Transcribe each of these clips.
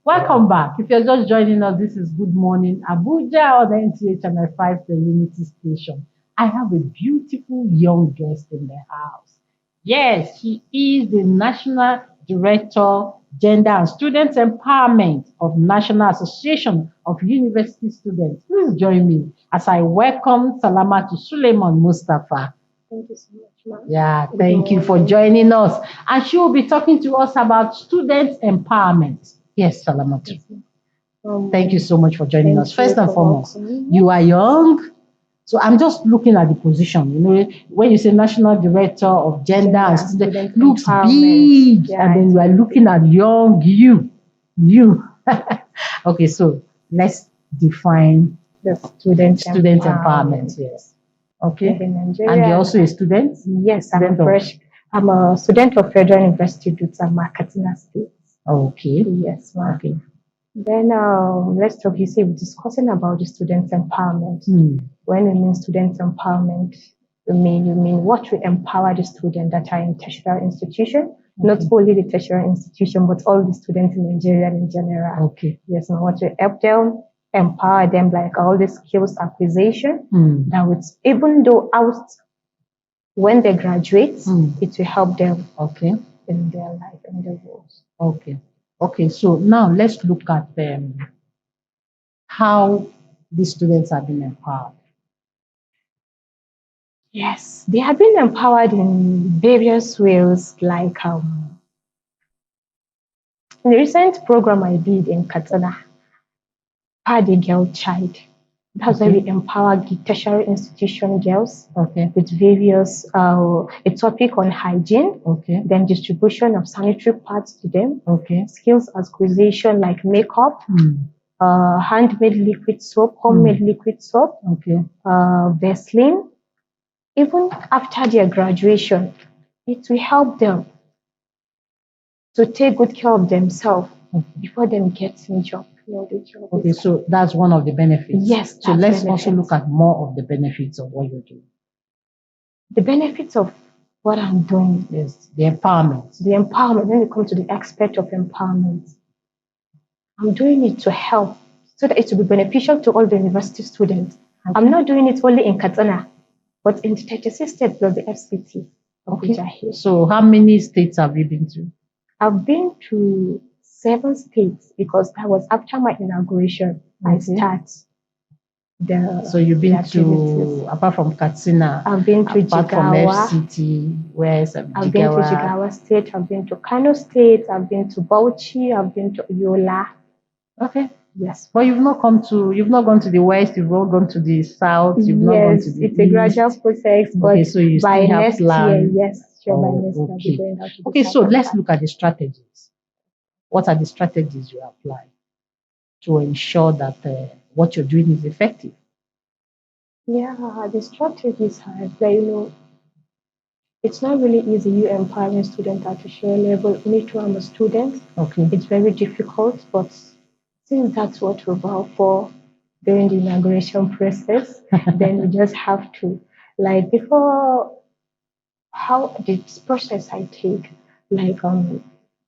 Welcome back. If you're just joining us, this is Good Morning Abuja on the NTA Channel 5, the Unity Station. I have a beautiful young guest in the house. Yes, she is the National Director, Gender and Student Empowerment of National Association of University Students. Please join me as I welcome Salama to Suleiman Mustafa. Thank you so much, ma'am. Yeah, thank you for joining us. And she will be talking to us about student empowerment. Yes, Salamatu. Yes, ma'am. Thank you so much for joining us. Thank First you and for foremost, welcoming me. you are young. So I'm just looking at the position. You know, when you say National Director of Gender and Student, looks empowerment. big. Yeah, And then it's you are very looking at young you. You. Okay, so let's define the student empowerment. Yes. Okay. in Nigeria. And you're also a student? Yes, I'm Student a of- fresh. I'm a student of Federal University Dutama, Katsina State. Okay. Yes, ma'am. Okay. Then let's talk. You see, we're discussing about the student empowerment. Hmm. When we mean student empowerment, you mean what we empower the students that are in tertiary institution, not only the tertiary institution, but all the students in Nigeria in general. Okay. Yes, and what we help them, empower them, like all the skills acquisition. That would, even though out when they graduate, it will help them Okay. in their life and their goals. Okay. Okay. So now let's look at how the students are being empowered. Yes, they have been empowered in various ways, like in the recent program I did in Katsina, had a girl child. That's why we empower the tertiary institution girls with various a topic on hygiene, then distribution of sanitary pads to them, skills acquisition like makeup, handmade liquid soap, homemade liquid soap, Vaseline. Even after their graduation, it will help them to take good care of themselves before them getting job. Okay, so that's one of the benefits. Yes. So let's also look at more of the benefits of what you're doing. The benefits of what I'm doing is the empowerment. The empowerment, when it comes to the aspect of empowerment, I'm doing it to help so that it will be beneficial to all the university students. I'm not doing it only in Katsina, but in 36 states plus the FCT. So how many states have you been to? I've been to 7 states because that was after my inauguration. I start So you've been to, apart from Katsina, I've been to apart Jigawa, from FCT, where's I've been to Jigawa State, I've been to Kano State, I've been to Bauchi, I've been to Yola. Okay. Yes. But you've not gone to the west, you've not gone to the south, you've not gone to the it's a gradual process, but so you by still have next plans. year, yes, sure, by next year, I'll be Okay. going out to the Okay, so south let's and look at the strategies. What are the strategies you apply to ensure that what you're doing is effective? Yeah, the strategies are that, it's not really easy you empowering students at a share level. Me too, I'm a student. Okay. It's very difficult, but since that's what we're about for during the inauguration process, then we just have to, like before, how this process I take, like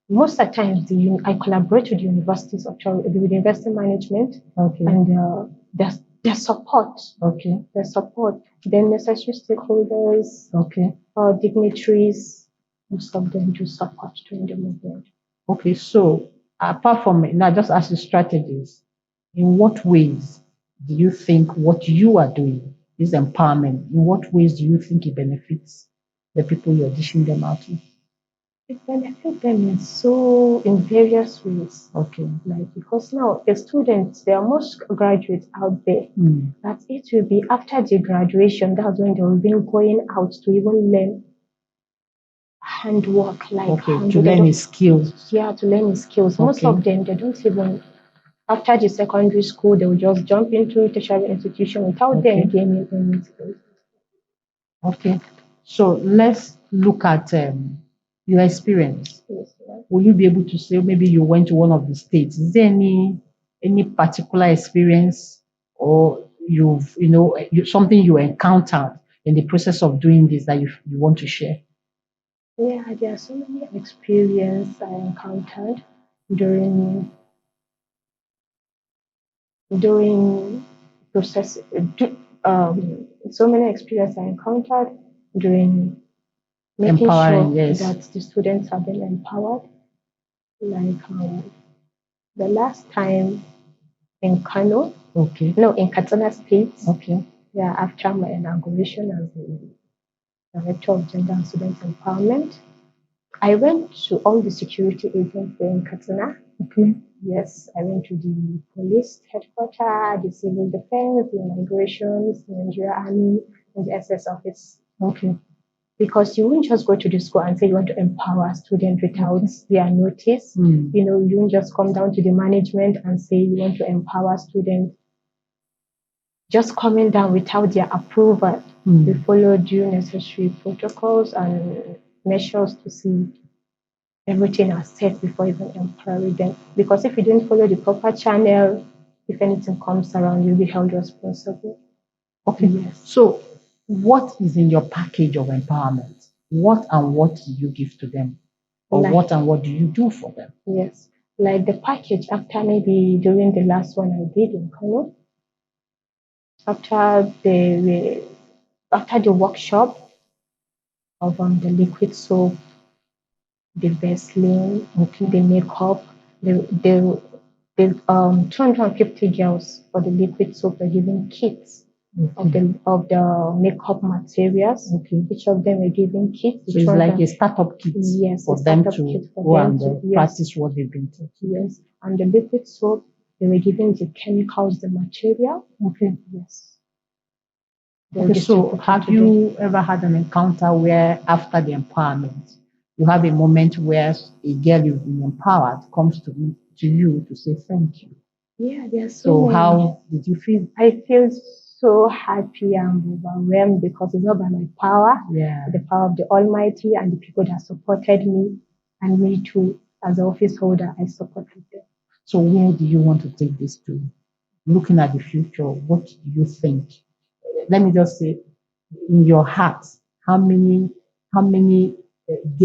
most of the times I collaborate with the universities, with the university management, and their support. Okay. Their support. Then necessary stakeholders. Okay. Dignitaries, most of them do support during the movement. Okay, so apart from now, just ask the strategies. In what ways do you think what you are doing is empowerment? In what ways do you think it benefits the people you're dishing them out to? It benefits them in various ways. Okay. Like because now the students, there are most graduates out there that it will be after the graduation, that's when they will be going out to even learn handwork, like to learn his skills. Yeah, to learn his skills. Most of them they don't even after the secondary school, they will just jump into tertiary institution without them gaining any skills. Okay. So let's look at your experience. Yes. Will you be able to say maybe you went to one of the states? Is there any particular experience or something you encountered in the process of doing this that you want to share? Yeah, there are so many experiences I encountered during during process, so many experiences I encountered during making Empowering, sure yes. that the students have been empowered. Like the last time in Kano, Okay. no, in Katsina State, Okay. yeah, after my inauguration as the Director of Gender and Student Empowerment, I went to all the security agents there in Katsina. Okay. Yes, I went to the police headquarters, the civil defense, the immigrations, the Nigeria Army, and the SS office. Okay. Because you won't just go to the school and say you want to empower students without their notice. You know, you won't just come down to the management and say you want to empower students. Just coming down without their approval. We follow due necessary protocols and measures to see everything are set before even empowering them. Because if you don't follow the proper channel, if anything comes around, you'll be held responsible. Okay. Yes. So, what is in your package of empowerment? What and what do you give to them? Or Like- what and what do you do for them? Yes. Like the package after maybe during the last one I did in Kano, after the workshop of the liquid soap, the Vaseline, the makeup, the 250 girls for the liquid soap were given kits of the makeup materials. Okay. Each of them were given kits. So it's like a startup kit Yes, for a them startup to kit for go them and to- yes. practice what they've been taught. Yes, and the liquid soap, they were given the chemicals, the material. Okay. Yes. They were Okay, so distributed have to you ever had an encounter where after the empowerment, you have a moment where a girl you've been empowered comes to you to say thank you? Yeah, there's So many. how did you feel? I feel so happy and overwhelmed because it's not by my power, Yeah. the power of the Almighty and the people that supported me, and me too, as an office holder, I supported them. So where do you want to take this to? Looking at the future, what do you think? Let me just say, in your heart, how many, how many,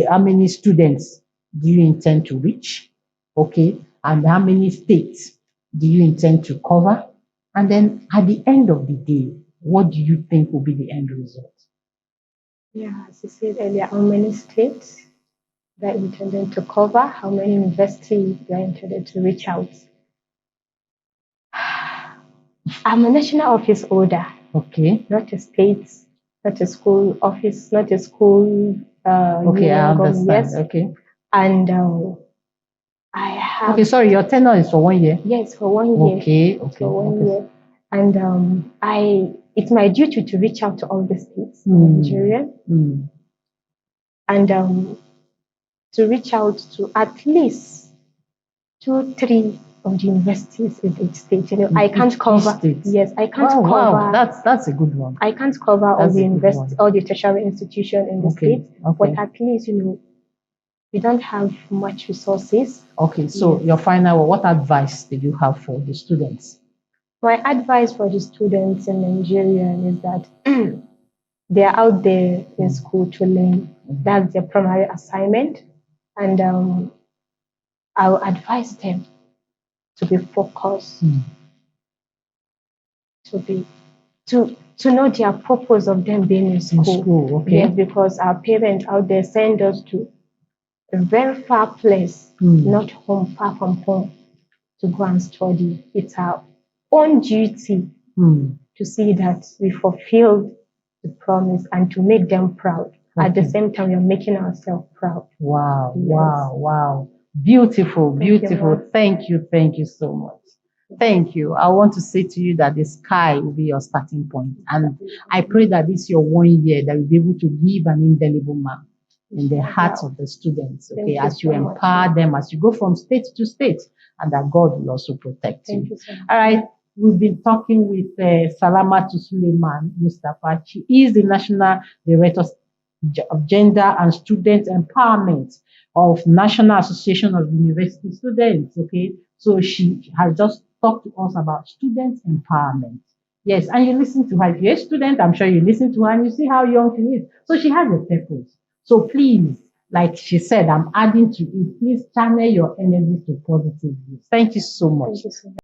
how many students do you intend to reach? Okay, and how many states do you intend to cover? And then at the end of the day, what do you think will be the end result? Yeah, as you said earlier, how many states they're intended to cover, how many universities they're intended to reach out. I'm a national office holder, Okay. not a state, not a school office, not a school Okay, I union government. understand. Yes. Okay. And I have, Okay, sorry, your tenure is for 1 year. yes, for 1 year. Okay, okay, For one okay. year. And it's my duty to reach out to all the states in Nigeria and to reach out to at least 2, 3 of the universities in each state. You know, I can't cover. Yes, I can't cover. Wow, that's a good one. I can't cover all That's the a good one. all the tertiary institutions in the Okay, state, okay. but at least we don't have much resources. Okay, so Yes. your final one, what advice do you have for the students? My advice for the students in Nigeria is that they are out there in school to learn. That's their primary assignment, and I will advise them to be focused, to know their purpose of them being in school. Okay. Yes, because our parents out there send us to a very far place, not home, far from home, to go and study. It's our own duty to see that we fulfill the promise and to make them proud. At the same time, we're making ourselves proud. Wow, Yes. wow. Beautiful, beautiful. Thank you so much. Thank you. I want to say to you that the sky will be your starting point. And I pray that this your 1 year that you'll be able to leave an indelible mark in the hearts of the students. Okay, as you empower them, as you go from state to state, and that God will also protect you. Thank you so much. All right. We've been talking with Salamatu Suleiman Mustafa. She is the National Director of Gender and Student Empowerment of National Association of University Students. Okay, so she has just talked to us about student empowerment. Yes, and you listen to her. If you're a student, I'm sure you listen to her and you see how young she is. So she has a purpose. So please, like she said, I'm adding to it. Please channel your energy to positive use. Thank you so much. Thank you so much.